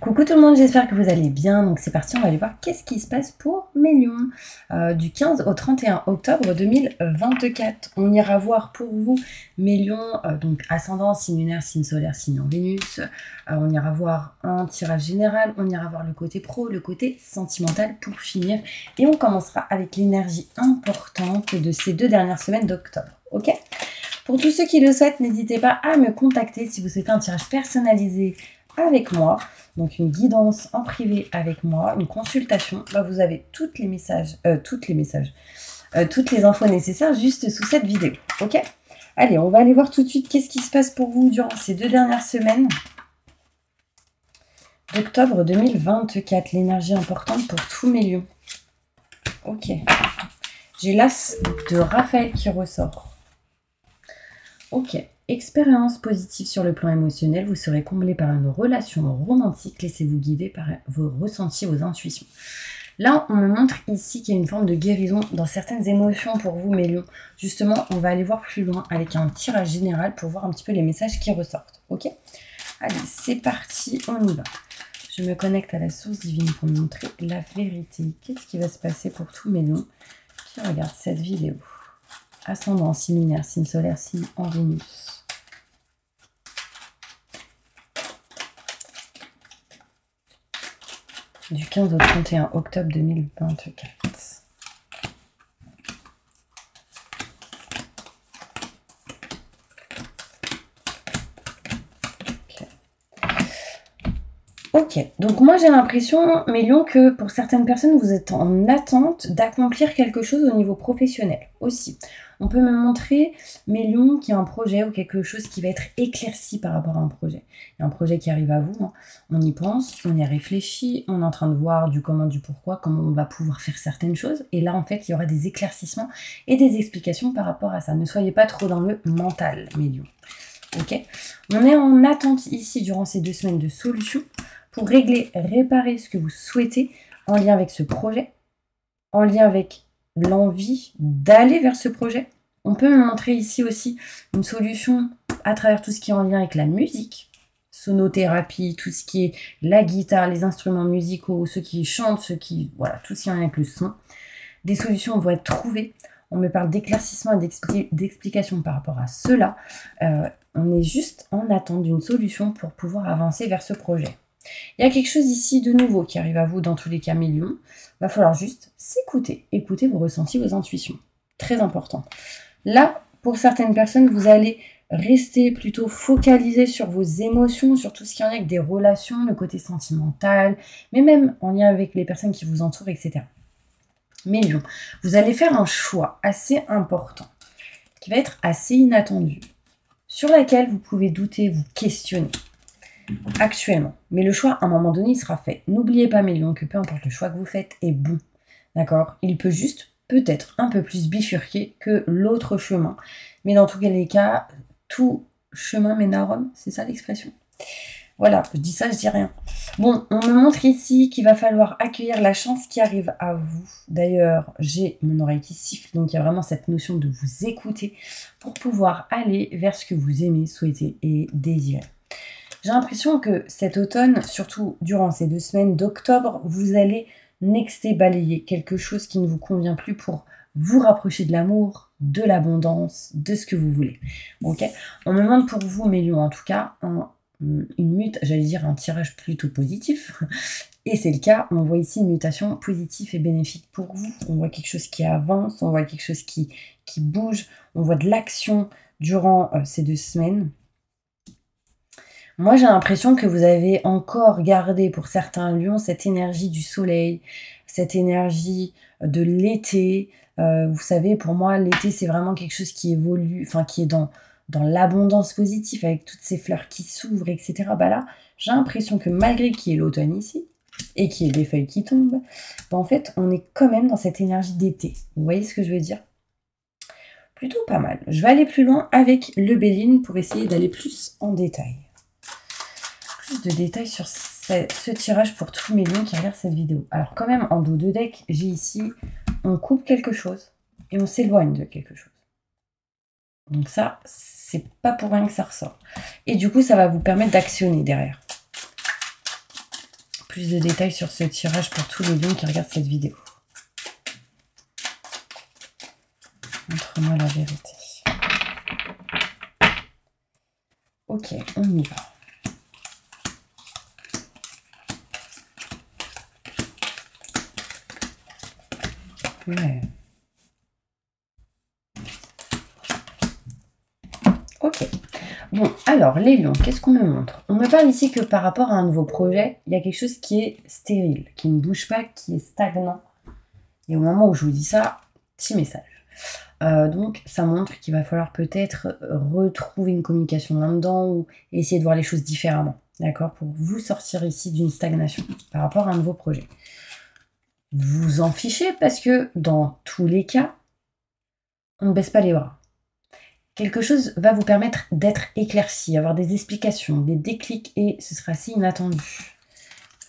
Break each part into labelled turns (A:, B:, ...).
A: Coucou tout le monde, j'espère que vous allez bien. Donc c'est parti, on va aller voir qu'est-ce qui se passe pour mes lions du 15 au 31 octobre 2024. On ira voir pour vous mes lions, donc ascendant, signe lunaire, signe solaire, signe en Vénus. On ira voir un tirage général, on ira voir le côté pro, le côté sentimental pour finir. Et on commencera avec l'énergie importante de ces 2 dernières semaines d'octobre. Ok ? Pour tous ceux qui le souhaitent, n'hésitez pas à me contacter si vous souhaitez un tirage personnalisé avec moi, donc une guidance en privé avec moi, une consultation. Là, vous avez toutes les infos nécessaires juste sous cette vidéo. Ok ? Allez, on va aller voir tout de suite qu'est-ce qui se passe pour vous durant ces 2 dernières semaines d'octobre 2024. L'énergie importante pour tous mes lions. Ok. J'ai l'as de Raphaël qui ressort. Ok. Expérience positive sur le plan émotionnel, vous serez comblé par une relation romantique, laissez-vous guider par vos ressentis, vos intuitions. Là, on me montre ici qu'il y a une forme de guérison dans certaines émotions pour vous, mes lions. Justement, on va aller voir plus loin avec un tirage général pour voir un petit peu les messages qui ressortent. Ok ? Allez, c'est parti, on y va. Je me connecte à la source divine pour me montrer la vérité. Qu'est-ce qui va se passer pour tous mes lions qui regardent cette vidéo ? Ascendant, signe lunaire, signe solaire, signe en Vénus. Du 15 au 31 octobre 2024. Ok, donc moi j'ai l'impression, mes lions, que pour certaines personnes, vous êtes en attente d'accomplir quelque chose au niveau professionnel aussi. On peut me montrer, mes lions, qu'il y a un projet ou quelque chose qui va être éclairci par rapport à un projet. Il y a un projet qui arrive à vous, hein. On y pense, on y réfléchit, on est en train de voir du comment, du pourquoi, comment on va pouvoir faire certaines choses. Et là, en fait, il y aura des éclaircissements et des explications par rapport à ça. Ne soyez pas trop dans le mental, mes lions. Ok ? On est en attente ici, durant ces 2 semaines, de solutions pour régler, réparer ce que vous souhaitez en lien avec ce projet, en lien avec l'envie d'aller vers ce projet. On peut me montrer ici aussi une solution à travers tout ce qui est en lien avec la musique, sonothérapie, tout ce qui est la guitare, les instruments musicaux, ceux qui chantent, voilà, tout ce qui est en lien avec le son. Des solutions vont être trouvées. On me parle d'éclaircissement et d'explication par rapport à cela. On est juste en attente d'une solution pour pouvoir avancer vers ce projet. Il y a quelque chose ici de nouveau qui arrive à vous dans tous les cas, mes lions. Il va falloir juste s'écouter, écouter vos ressentis, vos intuitions. Très important. Là, pour certaines personnes, vous allez rester plutôt focalisé sur vos émotions, sur tout ce qui est en lien avec des relations, le côté sentimental, mais même en lien avec les personnes qui vous entourent, etc. Mais lions, vous allez faire un choix assez important, qui va être assez inattendu, sur laquelle vous pouvez douter, vous questionner actuellement. Mais le choix, à un moment donné, il sera fait. N'oubliez pas, mes lions, que peu importe le choix que vous faites est bon. D'accord ? Il peut juste, peut-être, un peu plus bifurquer que l'autre chemin. Mais dans tous les cas, tout chemin mène à Rome, c'est ça l'expression ? Voilà, je dis ça, je dis rien. Bon, on me montre ici qu'il va falloir accueillir la chance qui arrive à vous. D'ailleurs, j'ai mon oreille qui siffle, donc il y a vraiment cette notion de vous écouter pour pouvoir aller vers ce que vous aimez, souhaitez et désirez. J'ai l'impression que cet automne, surtout durant ces 2 semaines d'octobre, vous allez nexter, balayer quelque chose qui ne vous convient plus pour vous rapprocher de l'amour, de l'abondance, de ce que vous voulez. Ok ? On me demande pour vous, mes lions, en tout cas, j'allais dire un tirage plutôt positif. Et c'est le cas, on voit ici une mutation positive et bénéfique pour vous. On voit quelque chose qui avance, on voit quelque chose qui bouge, on voit de l'action durant ces 2 semaines. Moi, j'ai l'impression que vous avez encore gardé pour certains lions cette énergie du soleil, cette énergie de l'été. Vous savez, pour moi, l'été, c'est vraiment quelque chose qui évolue, enfin qui est dans l'abondance positive, avec toutes ces fleurs qui s'ouvrent, etc. Bah là, j'ai l'impression que malgré qu'il y ait l'automne ici, et qu'il y ait des feuilles qui tombent, bah en fait, on est quand même dans cette énergie d'été. Vous voyez ce que je veux dire ? Plutôt pas mal. Je vais aller plus loin avec le Béline pour essayer d'aller plus en détail. Plus de détails sur ce tirage pour tous mes lions qui regardent cette vidéo. Alors quand même, en dos de deck, j'ai ici, on coupe quelque chose et on s'éloigne de quelque chose. Donc ça, c'est pas pour rien que ça ressort. Et du coup, ça va vous permettre d'actionner derrière. plus de détails sur ce tirage pour tous les lions qui regardent cette vidéo. Montre-moi la vérité. Ok, on y va. Ouais. Ok. Bon, alors, les lions, qu'est-ce qu'on me montre? On me parle ici que par rapport à un nouveau projet, il y a quelque chose qui est stérile, qui ne bouge pas, qui est stagnant. Et au moment où je vous dis ça, petit message. Donc, ça montre qu'il va falloir peut-être retrouver une communication là-dedans ou essayer de voir les choses différemment, d'accord? Pour vous sortir ici d'une stagnation par rapport à un nouveau projet. Vous en fichez parce que dans tous les cas, on ne baisse pas les bras. Quelque chose va vous permettre d'être éclairci, avoir des explications, des déclics et ce sera assez inattendu.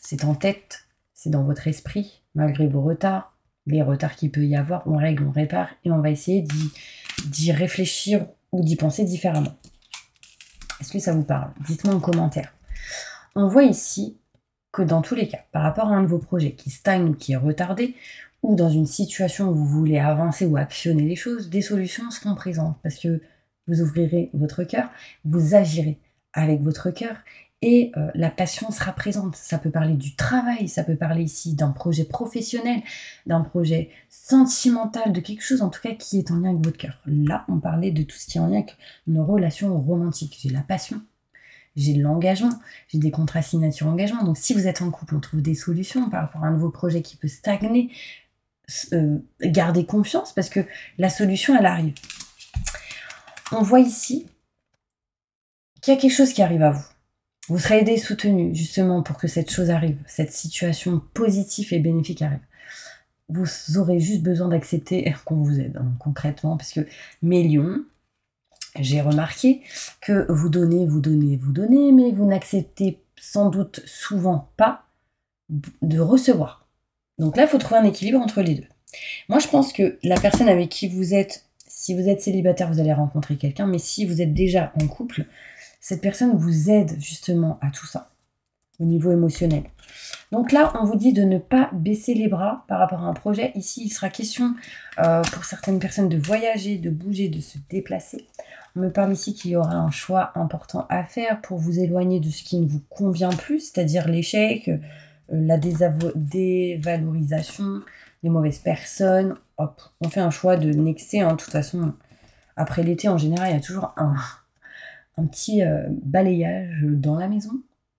A: C'est en tête, c'est dans votre esprit, malgré vos retards, les retards qu'il peut y avoir, on règle, on répare et on va essayer d'y réfléchir ou d'y penser différemment. Est-ce que ça vous parle? Dites-moi en commentaire. On voit ici que dans tous les cas, par rapport à un de vos projets qui stagne ou qui est retardé, ou dans une situation où vous voulez avancer ou actionner les choses, des solutions seront présentes parce que vous ouvrirez votre cœur, vous agirez avec votre cœur et la passion sera présente. Ça peut parler du travail, ça peut parler ici d'un projet professionnel, d'un projet sentimental, de quelque chose en tout cas qui est en lien avec votre cœur. Là, on parlait de tout ce qui est en lien avec nos relations romantiques. J'ai la passion, j'ai de l'engagement, j'ai des contrats signature engagement. Donc si vous êtes en couple, on trouve des solutions par rapport à un nouveau projet qui peut stagner. Gardez confiance parce que la solution, elle arrive. On voit ici qu'il y a quelque chose qui arrive à vous. Vous serez aidé, soutenu, justement, pour que cette chose arrive, cette situation positive et bénéfique arrive. Vous aurez juste besoin d'accepter qu'on vous aide, hein, concrètement, parce que mes lions, j'ai remarqué que vous donnez, mais vous n'acceptez sans doute souvent pas de recevoir. Donc là, il faut trouver un équilibre entre les deux. Moi, je pense que la personne avec qui vous êtes, si vous êtes célibataire, vous allez rencontrer quelqu'un, mais si vous êtes déjà en couple, cette personne vous aide justement à tout ça, au niveau émotionnel. Donc là, on vous dit de ne pas baisser les bras par rapport à un projet. Ici, il sera question pour certaines personnes de voyager, de bouger, de se déplacer. On me parle ici qu'il y aura un choix important à faire pour vous éloigner de ce qui ne vous convient plus, c'est-à-dire l'échec, la dévalorisation, les mauvaises personnes. Hop, on fait un choix de nexter. Hein. De toute façon, après l'été, en général, il y a toujours un petit balayage dans la maison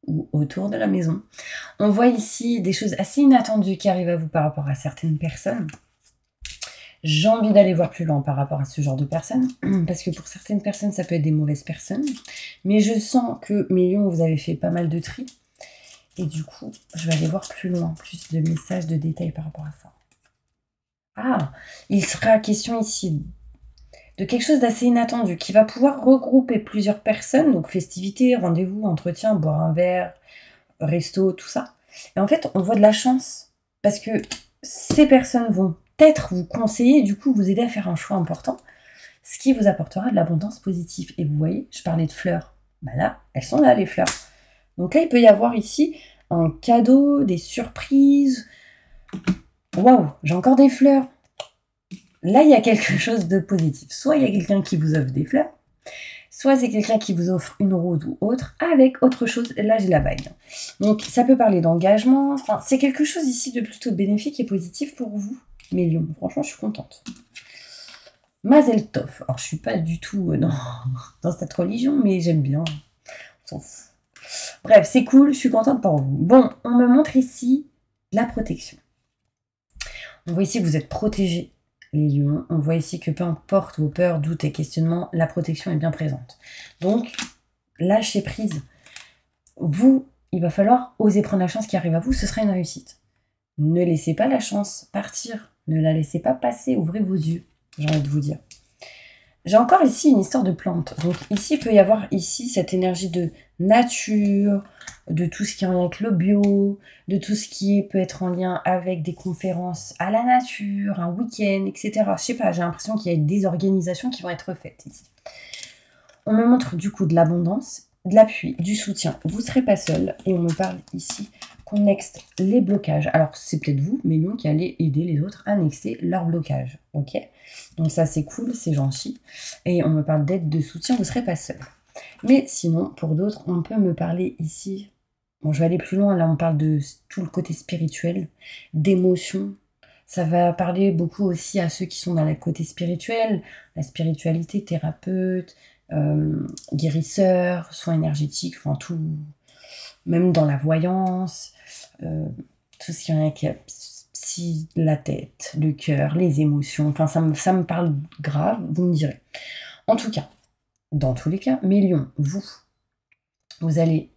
A: ou autour de la maison. On voit ici des choses assez inattendues qui arrivent à vous par rapport à certaines personnes. J'ai envie d'aller voir plus loin par rapport à ce genre de personnes, parce que pour certaines personnes, ça peut être des mauvaises personnes. Mais je sens que, mes lions, vous avez fait pas mal de tri. Et du coup, je vais aller voir plus loin, plus de messages, de détails par rapport à ça. Ah, il sera question ici de quelque chose d'assez inattendu, qui va pouvoir regrouper plusieurs personnes, donc festivités, rendez-vous, entretien, boire un verre, resto, tout ça. Et en fait, on voit de la chance, parce que ces personnes vont peut-être vous conseiller, du coup, vous aider à faire un choix important, ce qui vous apportera de l'abondance positive. Et vous voyez, je parlais de fleurs. Ben là, elles sont là, les fleurs. Donc là, il peut y avoir ici un cadeau, des surprises. Waouh, j'ai encore des fleurs. Là, il y a quelque chose de positif. Soit il y a quelqu'un qui vous offre des fleurs, soit c'est quelqu'un qui vous offre une rose ou autre, avec autre chose. Là, j'ai la bague. Donc, ça peut parler d'engagement. Enfin, c'est quelque chose ici de plutôt bénéfique et positif pour vous, mes lions. Franchement, je suis contente. Mazel Tov. Alors, je suis pas du tout dans cette religion, mais j'aime bien. On s'en fout. Bref, c'est cool. Je suis contente pour vous. Bon, on me montre ici la protection. On voit ici que vous êtes protégés. Les lions, on voit ici que peu importe vos peurs, doutes et questionnements, la protection est bien présente. Donc, lâchez prise. Vous, il va falloir oser prendre la chance qui arrive à vous, ce sera une réussite. Ne laissez pas la chance partir, ne la laissez pas passer, ouvrez vos yeux, j'ai envie de vous dire. J'ai encore ici une histoire de plantes. Donc ici, il peut y avoir ici cette énergie de nature, de tout ce qui est en lien avec le bio, de tout ce qui peut être en lien avec des conférences à la nature, un week-end, etc. Je sais pas, j'ai l'impression qu'il y a des organisations qui vont être faites ici. On me montre du coup de l'abondance, de l'appui, du soutien. Vous ne serez pas seul. Et on me parle ici next les blocages. Alors, c'est peut-être vous, mais nous, qui allez aider les autres à nexter leurs blocages. Ok? Donc ça, c'est cool, c'est gentil. Et on me parle d'aide, de soutien, vous ne serez pas seul. Mais sinon, pour d'autres, on peut me parler ici. Bon, je vais aller plus loin. Là, on parle de tout le côté spirituel, d'émotions. Ça va parler beaucoup aussi à ceux qui sont dans le côté spirituel, la spiritualité, thérapeute, guérisseur, soins énergétiques, enfin tout, même dans la voyance, tout ce qui est avec la tête, le cœur, les émotions, enfin ça me parle grave, vous me direz. En tout cas, dans tous les cas, mes lions, vous allez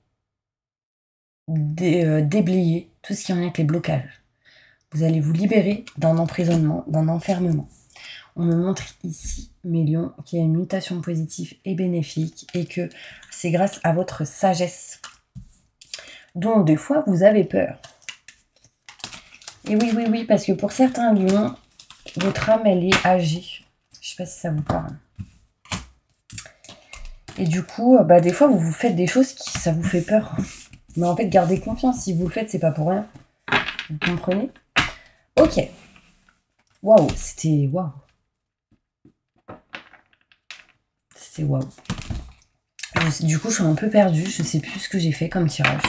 A: déblayer tout ce qui est en lien avec les blocages. Vous allez vous libérer d'un emprisonnement, d'un enfermement. On me montre ici, mes lions, qu'il y a une mutation positive et bénéfique et que c'est grâce à votre sagesse. Donc, des fois, vous avez peur. Et oui, parce que pour certains lions, votre âme, elle est âgée. Je ne sais pas si ça vous parle. Et du coup, des fois, vous faites des choses qui, ça vous fait peur. Mais en fait, gardez confiance. Si vous le faites, c'est pas pour rien. Vous comprenez? Ok. Waouh, c'était waouh. C'était waouh. Du coup, je suis un peu perdue. Je sais plus ce que j'ai fait comme tirage.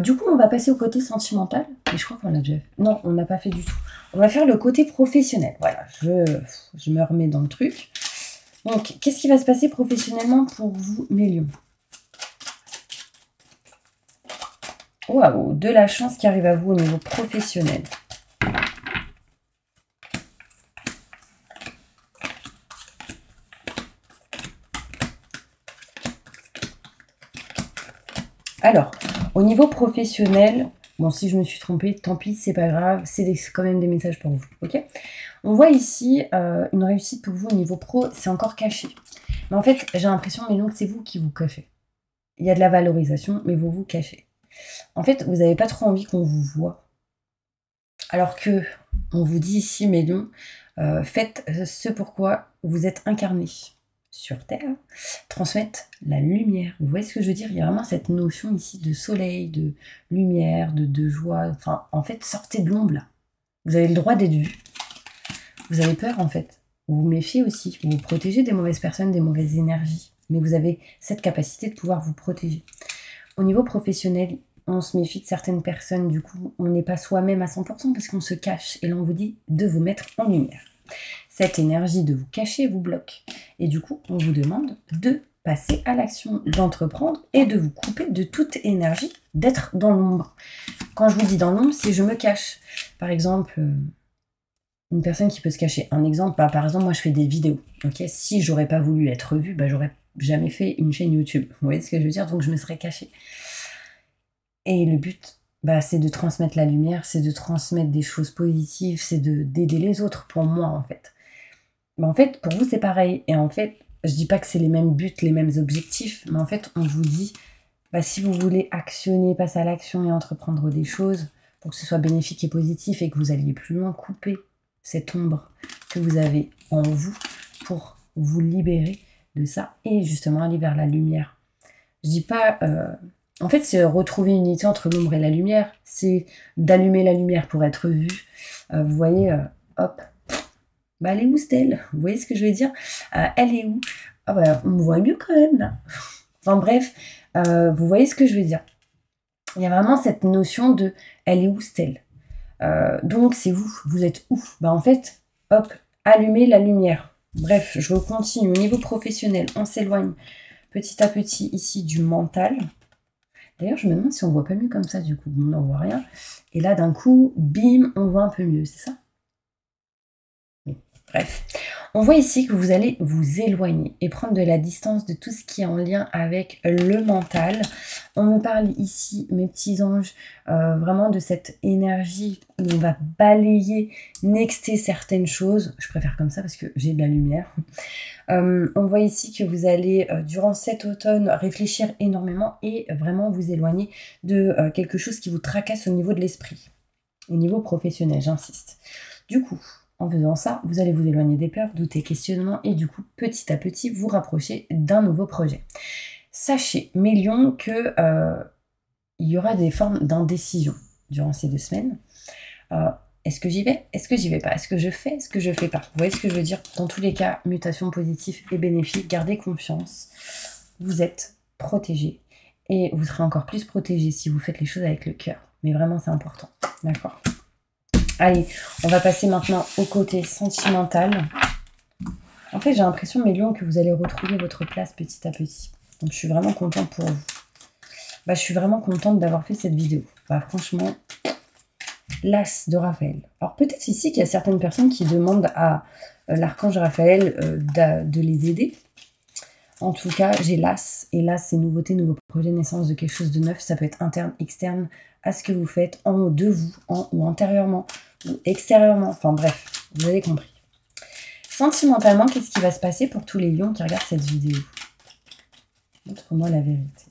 A: Du coup, on va passer au côté sentimental. Et je crois qu'on l'a déjà fait. Non, on n'a pas fait du tout. On va faire le côté professionnel. Voilà, je me remets dans le truc. Donc, qu'est-ce qui va se passer professionnellement pour vous, mes lions? Waouh, de la chance qui arrive à vous au niveau professionnel. Alors, au niveau professionnel, bon, si je me suis trompée, tant pis, c'est pas grave, c'est quand même des messages pour vous, ok? On voit ici une réussite pour vous au niveau pro, c'est encore caché. Mais en fait, j'ai l'impression, mais non, que c'est vous qui vous cachez. Il y a de la valorisation, mais vous vous cachez. En fait, vous n'avez pas trop envie qu'on vous voit. Alors que, on vous dit ici, mes lions, faites ce pourquoi vous êtes incarnés sur Terre, transmettre la lumière. Vous voyez ce que je veux dire? Il y a vraiment cette notion ici de soleil, de lumière, de joie. Enfin, en fait, sortez de l'ombre là. Vous avez le droit d'être vu. Vous avez peur en fait. Vous vous méfiez aussi. Vous vous protégez des mauvaises personnes, des mauvaises énergies. Mais vous avez cette capacité de pouvoir vous protéger. Au niveau professionnel, on se méfie de certaines personnes. Du coup, on n'est pas soi-même à 100% parce qu'on se cache. Et là, on vous dit de vous mettre en lumière. Cette énergie de vous cacher vous bloque. Et du coup, on vous demande de passer à l'action, d'entreprendre et de vous couper de toute énergie d'être dans l'ombre. Quand je vous dis dans l'ombre, c'est je me cache. Par exemple, une personne qui peut se cacher. Un exemple, par exemple, moi je fais des vidéos. Ok, si j'aurais pas voulu être vue, j'aurais jamais fait une chaîne YouTube. Vous voyez ce que je veux dire? Donc je me serais cachée. Et le but, c'est de transmettre la lumière, c'est de transmettre des choses positives, c'est d'aider les autres pour moi en fait. Mais en fait, pour vous, c'est pareil. Et en fait, je dis pas que c'est les mêmes buts, les mêmes objectifs, mais en fait, on vous dit, si vous voulez actionner, passer à l'action et entreprendre des choses pour que ce soit bénéfique et positif et que vous alliez plus loin, couper cette ombre que vous avez en vous pour vous libérer de ça et justement aller vers la lumière. Je dis pas... En fait, c'est retrouver une unité entre l'ombre et la lumière. C'est d'allumer la lumière pour être vu. Vous voyez, hop... elle est où, Stella? Vous voyez ce que je veux dire? Elle est où? On me voit mieux quand même, là. Enfin bref, vous voyez ce que je veux dire? Il y a vraiment cette notion de « elle est où, Stella ?» Donc, c'est vous êtes où? En fait, hop, allumez la lumière. Bref, je continue. Au niveau professionnel, on s'éloigne petit à petit ici du mental. D'ailleurs, je me demande si on voit pas mieux comme ça, du coup. On n'en voit rien. Et là, d'un coup, bim, on voit un peu mieux, c'est ça? Bref, on voit ici que vous allez vous éloigner et prendre de la distance de tout ce qui est en lien avec le mental. On me parle ici, mes petits anges, vraiment de cette énergie où on va balayer, nexter certaines choses. Je préfère comme ça parce que j'ai de la lumière. On voit ici que vous allez, durant cet automne, réfléchir énormément et vraiment vous éloigner de quelque chose qui vous tracasse au niveau de l'esprit. Au niveau professionnel, j'insiste. Du coup... En faisant ça, vous allez vous éloigner des peurs, doutes et questionnements et du coup, petit à petit, vous rapprocher d'un nouveau projet. Sachez, mes lions, que il y aura des formes d'indécision durant ces 2 semaines. Est-ce que j'y vais? Est-ce que j'y vais pas? Est-ce que je fais? Est-ce que je fais pas? Vous voyez ce que je veux dire? Dans tous les cas, mutation positive et bénéfique, gardez confiance. Vous êtes protégé. Et vous serez encore plus protégé si vous faites les choses avec le cœur. Mais vraiment, c'est important. D'accord? Allez, on va passer maintenant au côté sentimental. En fait, j'ai l'impression, mes lions, que vous allez retrouver votre place petit à petit. Donc, je suis vraiment contente pour vous. Je suis vraiment contente d'avoir fait cette vidéo. Franchement, l'As de Raphaël. Alors, peut-être ici qu'il y a certaines personnes qui demandent à l'archange Raphaël de les aider. En tout cas, j'ai l'As. Et l'As, c'est nouveauté, nouveau projet, naissance de quelque chose de neuf. Ça peut être interne, externe, à ce que vous faites, en haut de vous, en ou antérieurement, ou extérieurement. Enfin bref, vous avez compris. Sentimentalement, qu'est-ce qui va se passer pour tous les lions qui regardent cette vidéo? Montre-moi la vérité.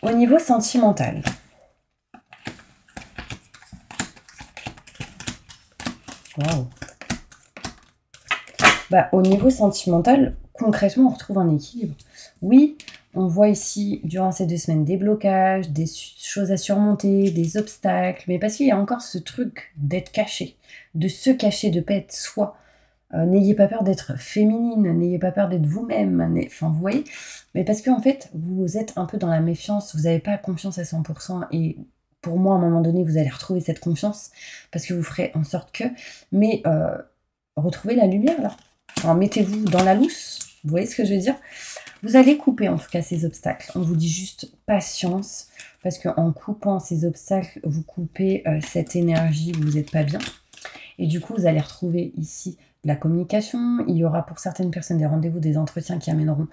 A: Au niveau sentimental, waouh. Au niveau sentimental, concrètement, on retrouve un équilibre. Oui, on voit ici, durant ces 2 semaines, des blocages, des choses à surmonter, des obstacles, mais parce qu'il y a encore ce truc d'être caché, de se cacher, de ne pas être soi. N'ayez pas peur d'être féminine, n'ayez pas peur d'être vous-même, enfin vous voyez, mais parce qu'en fait, vous êtes un peu dans la méfiance, vous n'avez pas confiance à 100%, et pour moi, à un moment donné, vous allez retrouver cette confiance, parce que vous ferez en sorte que, mais retrouvez la lumière là, enfin, mettez-vous dans la lousse, vous voyez ce que je veux dire? Vous allez couper en tout cas ces obstacles, on vous dit juste patience, parce qu'en coupant ces obstacles, vous coupez cette énergie, vous n'êtes pas bien, et du coup, vous allez retrouver ici la communication. Il y aura pour certaines personnes des rendez-vous, des entretiens qui amèneront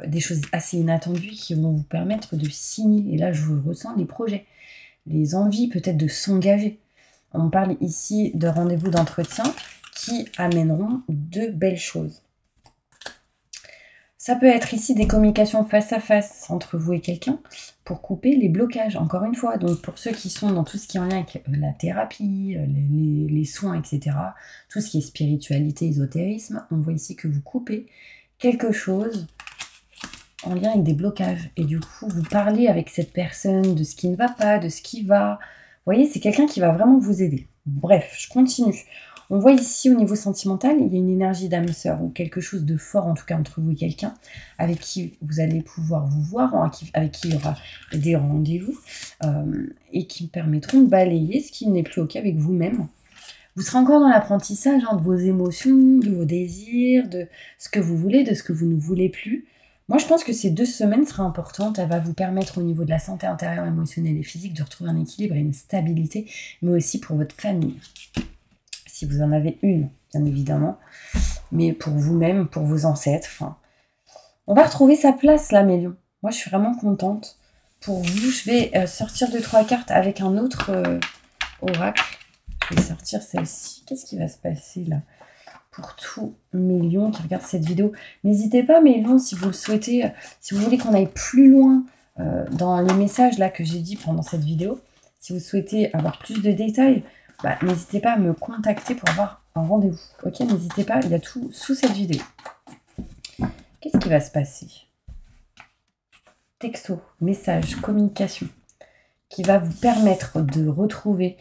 A: des choses assez inattendues, qui vont vous permettre de signer. Et là, je vous ressens les projets, les envies peut-être de s'engager. On parle ici de rendez-vous d'entretien qui amèneront de belles choses. Ça peut être ici des communications face à face entre vous et quelqu'un pour couper les blocages, encore une fois. Donc pour ceux qui sont dans tout ce qui est en lien avec la thérapie, les soins, etc., tout ce qui est spiritualité, ésotérisme, on voit ici que vous coupez quelque chose en lien avec des blocages. Et du coup, vous parlez avec cette personne de ce qui ne va pas, de ce qui va. Vous voyez, c'est quelqu'un qui va vraiment vous aider. Bref, je continue. On voit ici, au niveau sentimental, il y a une énergie d'âme sœur, ou quelque chose de fort, en tout cas, entre vous et quelqu'un, avec qui vous allez pouvoir vous voir, avec qui il y aura des rendez-vous, et qui permettront de balayer ce qui n'est plus OK avec vous-même. Vous serez encore dans l'apprentissage de vos émotions, de vos désirs, de ce que vous voulez, de ce que vous ne voulez plus. Moi, je pense que ces 2 semaines seraient importantes. Elle va vous permettre, au niveau de la santé intérieure, émotionnelle et physique, de retrouver un équilibre et une stabilité, mais aussi pour votre famille. Si vous en avez une, bien évidemment, mais pour vous-même, pour vos ancêtres. Enfin, on va retrouver sa place là, mes lions. Moi, je suis vraiment contente. Pour vous, je vais sortir 2-3 cartes avec un autre oracle. Je vais sortir celle-ci. Qu'est-ce qui va se passer là pour tous mes lions qui regardent cette vidéo? N'hésitez pas, mes lions, si vous le souhaitez, si vous voulez qu'on aille plus loin dans les messages là que j'ai dit pendant cette vidéo, si vous souhaitez avoir plus de détails, n'hésitez pas à me contacter pour avoir un rendez-vous. Ok, n'hésitez pas, il y a tout sous cette vidéo. Qu'est-ce qui va se passer? Texto, message, communication, qui va vous permettre de retrouver,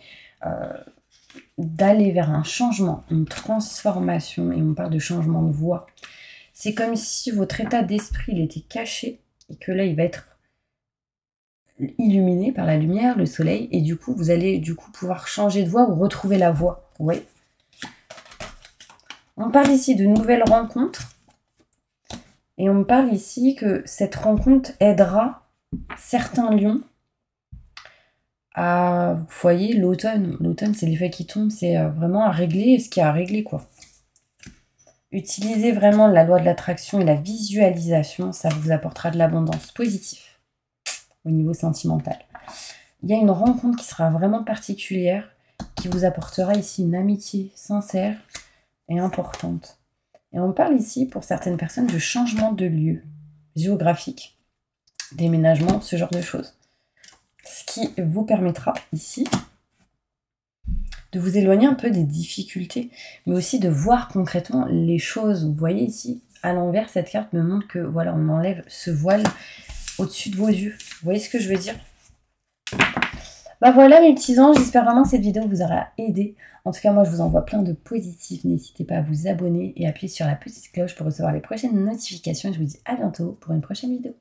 A: d'aller vers un changement, une transformation, et on parle de changement de voix. C'est comme si votre état d'esprit il était caché, et que là, il va être illuminé par la lumière, le soleil, et du coup, vous allez pouvoir changer de voix ou retrouver la voix. Ouais. On parle ici de nouvelles rencontres, et on me parle ici que cette rencontre aidera certains lions à, vous voyez, l'automne. L'automne, c'est les feuilles qui tombent, c'est vraiment à régler ce qu'il y a à régler, quoi. Utilisez vraiment la loi de l'attraction et la visualisation, ça vous apportera de l'abondance positive au niveau sentimental. Il y a une rencontre qui sera vraiment particulière, qui vous apportera ici une amitié sincère et importante. Et on parle ici, pour certaines personnes, de changement de lieu géographique, déménagement, ce genre de choses. Ce qui vous permettra ici de de vous éloigner un peu des difficultés, mais aussi de voir concrètement les choses. Vous voyez ici, à l'envers, cette carte me montre que voilà, on enlève ce voile au-dessus de vos yeux. Vous voyez ce que je veux dire? Bah voilà mes petits anges, j'espère vraiment que cette vidéo vous aura aidé. En tout cas, moi je vous envoie plein de positifs. N'hésitez pas à vous abonner et appuyer sur la petite cloche pour recevoir les prochaines notifications. Je vous dis à bientôt pour une prochaine vidéo.